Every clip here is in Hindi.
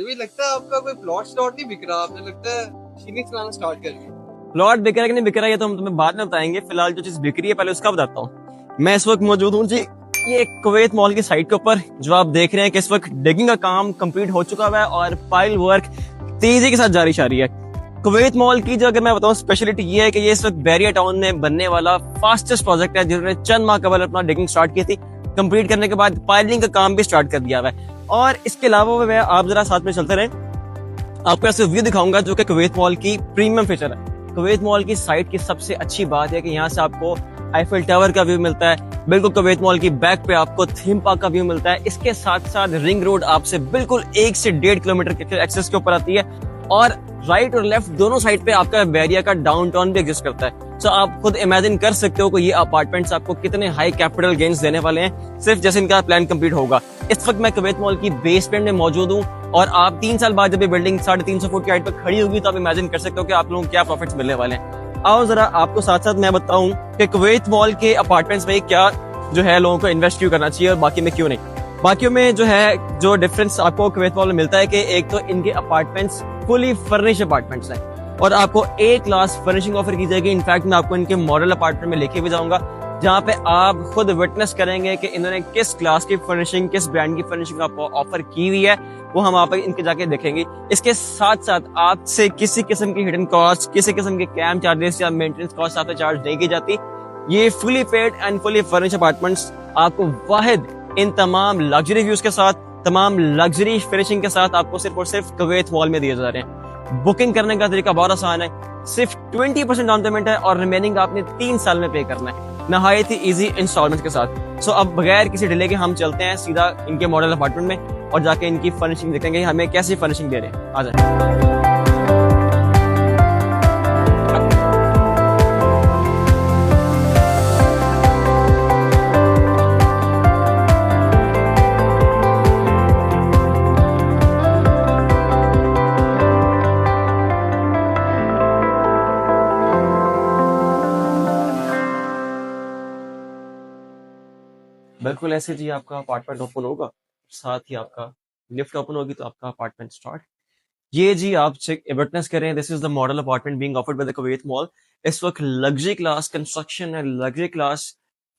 मुझे भी लगता है आपका कोई प्लॉट स्लॉट नहीं बिक रहा, आपने लगता है मशीनें चलाना स्टार्ट कर दी। प्लॉट बिक रहा है कि नहीं बिक रहा है ये तो हम तुम्हें बाद में बताएंगे। फिलहाल जो चीज बिक रही है पहले उसका बताता हूँ। मैं इस वक्त मौजूद हूँ जी ये कुवैत मॉल की साइट के ऊपर। जो आप देख रहे हैं कि इस वक्त डिगिंग का काम कंप्लीट हो चुका हुआ है और पाइल वर्क तेजी के साथ जारी है। कुवैत मॉल की जो अगर मैं बताऊं स्पेशलिटी ये है कि ये इस वक्त बैरिया टाउन में बनने वाला फास्टेस्ट प्रोजेक्ट है, जिन्होंने चंद माह कबल अपना डिगिंग स्टार्ट की थी। कंप्लीट करने के बाद पाइलिंग का काम भी स्टार्ट कर दिया हुआ है। और इसके अलावा मैं आप जरा साथ में चलते रहे, आपको ऐसे व्यू दिखाऊंगा जो कि कुवैत मॉल की प्रीमियम फीचर है। कुवैत मॉल की साइट की सबसे अच्छी बात है कि यहाँ से आपको आईफिल टावर का व्यू मिलता है। बिल्कुल कुवैत मॉल की बैक पे आपको थीम पार्क का व्यू मिलता है। इसके साथ साथ रिंग रोड आपसे बिल्कुल 1 से 1.5 किलोमीटर के एक्सेस के ऊपर आती है। और राइट और लेफ्ट दोनों साइड पे आपका बैरिया का डाउनटाउन भी एग्जिस्ट करता है। तो आप खुद इमेजिन कर सकते हो कि ये अपार्टमेंट्स आपको कितने हाई कैपिटल गेन्स देने वाले हैं सिर्फ जैसे इनका प्लान कंप्लीट होगा। इस वक्त मैं कुवैत मॉल की बेसमेंट में मौजूद हूँ और आप 3 साल बाद जब ये बिल्डिंग 350 फुट की हाइट पर खड़ी होगी तो आप इमेजिन कर सकते हो कि आप लोगों को क्या प्रॉफिट्स मिलने वाले हैं। आओ जरा आपको साथ साथ मैं बताऊं कि कुवैत मॉल के अपार्टमेंट्स में क्या जो है लोगों को इन्वेस्ट क्यों करना चाहिए और बाकी में क्यों नहीं। बाकियों में जो है जो डिफरेंस आपको कुवैत मॉल में मिलता है कि एक तो इनके अपार्टमेंट्स फुली फर्निश अपार्टमेंट्स हैं और आपको ए क्लास फर्निशिंग ऑफर की जाएगी। इनफैक्ट मैं आपको इनके मॉडल अपार्टमेंट में लेके भी जाऊंगा जहाँ पे आप खुद विटनेस करेंगे कि इन्होंने किस क्लास की फर्निशिंग, किस ब्रांड की फर्निशिंग आपको ऑफर की हुई है, वो हम आप इनके जाके देखेंगे। इसके साथ साथ आपसे किसी किस्म की हिडन कॉस्ट, किसी किस्म के कैम चार्जेस या मेंटेनेंस कॉस्ट आपसे चार्ज नहीं की जाती। ये fully paid and fully furnish apartments आपको वाहिद इन तमाम लग्जरी व्यूज के साथ, तमाम लग्जरी फिनिशिंग के साथ आपको सिर्फ और सिर्फ कुवैत मॉल में दिए जा रहे हैं। बुकिंग करने का तरीका बहुत आसान है, सिर्फ 20% डाउन पेमेंट है और रिमेनिंग आपने 3 साल में पे करना है, नहायत ही इजी इंस्टॉलमेंट के साथ। सो अब बगैर किसी डिले के हम चलते हैं सीधा इनके मॉडल अपार्टमेंट में और जाके इनकी फर्निशिंग देखेंगे हमें कैसी फर्निशिंग दे रहे हैं। आ जाए। बिल्कुल ऐसे जी आपका अपार्टमेंट ओपन होगा, साथ ही आपका लिफ्ट ओपन होगी तो आपका अपार्टमेंट स्टार्ट। ये जी आप चेक विटनेस करें, this is the model apartment being offered by the Kuwait mall. इस वक्त लग्जरी क्लास कंस्ट्रक्शन है, लग्जरी क्लास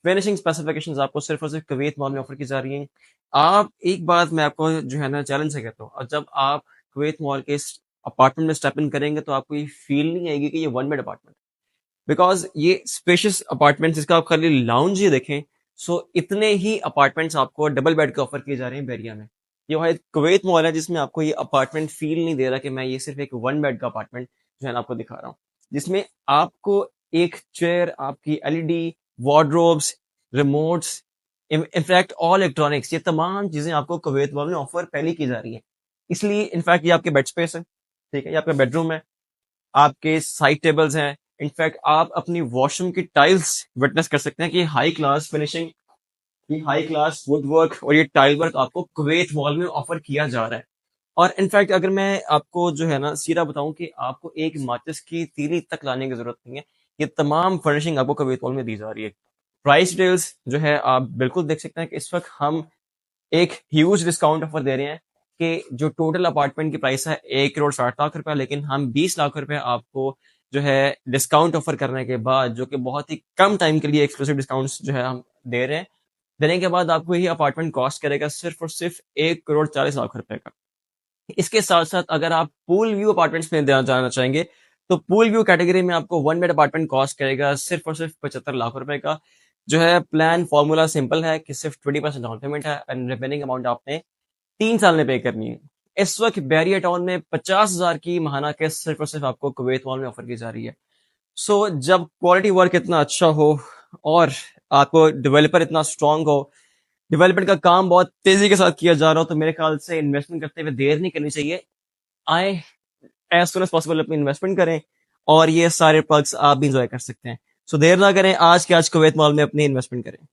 फिनिशिंग स्पेसिफिकेशंस आपको सिर्फ और सिर्फ कुवैत मॉल में ऑफर की जा रही हैं। आप एक बात मैं आपको जो है ना चैलेंज से कहता हूँ, और जब आप कुवैत मॉल के अपार्टमेंट में स्टेप इन करेंगे तो आपको ये फील नहीं आएगी कि ये वन बेड अपार्टमेंट, बिकॉज ये स्पेशियस अपार्टमेंट्स, इसका आप खाली लाउंज ही देखें सो इतने ही अपार्टमेंट्स आपको डबल बेड के ऑफर किए जा रहे हैं बैरिया में। ये वह कुवैत मॉल है जिसमें आपको ये अपार्टमेंट फील नहीं दे रहा कि मैं ये सिर्फ एक वन बेड का अपार्टमेंट जो है ना आपको दिखा रहा हूँ, जिसमें आपको एक चेयर, आपकी LED, wardrobes, remotes, in fact all electronics, ये तमाम चीजें आपको कुवैत मॉल में ऑफर पहले की जा रही है। इसलिए इनफैक्ट ये आपके बेड स्पेस है, ठीक है, ये आपका बेडरूम है, आपके साइड टेबल्स हैं। इनफैक्ट आप अपनी वॉशरूम की टाइल्स विटनेस कर सकते हैं कि हाई क्लास फिनिशिंग, ये हाई क्लास वुड वर्क और ये टाइल वर्क आपको कुवैत मॉल में ऑफर किया जा रहा है। और इनफैक्ट अगर मैं आपको जो है ना सीधा बताऊं कि आपको एक माचिस की तीली तक लाने की जरूरत नहीं है, ये तमाम फर्निशिंग आपको कुवैत मॉल में दी जा रही है। प्राइस डिटेल्स जो है आप बिल्कुल देख सकते हैं कि इस वक्त हम एक ह्यूज डिस्काउंट ऑफर दे रहे हैं कि जो टोटल अपार्टमेंट की प्राइस है 1 करोड़ 60 लाख रुपया, लेकिन हम 20 लाख रुपए आपको जो है डिस्काउंट ऑफर करने के बाद, जो कि बहुत ही कम टाइम के लिए एक्सक्लूसिव डिस्काउंट्स जो है हम दे रहे हैं, देने के बाद आपको यही अपार्टमेंट कॉस्ट करेगा सिर्फ और सिर्फ 1 करोड़ 40 लाख रुपए का। इसके साथ साथ अगर आप पूल व्यू अपार्टमेंट्स में जाना चाहेंगे तो पूल व्यू कैटेगरी में आपको वन बेड अपार्टमेंट कॉस्ट करेगा सिर्फ और सिर्फ 75 लाख रुपए का। जो है प्लान फॉर्मूला सिंपल है कि सिर्फ 20% डाउन पेमेंट है एंड रिमेनिंग अमाउंट आपने 3 साल में पे करनी है। इस वक्त बैरिया टाउन में 50,000 की महाना के सिर्फ और सिर्फ आपको कुवैत मॉल में ऑफर की जा रही है। सो जब क्वालिटी वर्क इतना अच्छा हो और आपको डेवलपर इतना स्ट्रांग हो, डेवलपमेंट का काम बहुत तेजी के साथ किया जा रहा हो, तो मेरे ख्याल से इन्वेस्टमेंट करते हुए देर नहीं करनी चाहिए। आए एज सुन एज पॉसिबल अपनी इन्वेस्टमेंट करें और ये सारे पर्क्स आप भी इंजॉय कर सकते हैं। सो देर ना करें, आज के आज कुवैत मॉल में अपनी इन्वेस्टमेंट करें।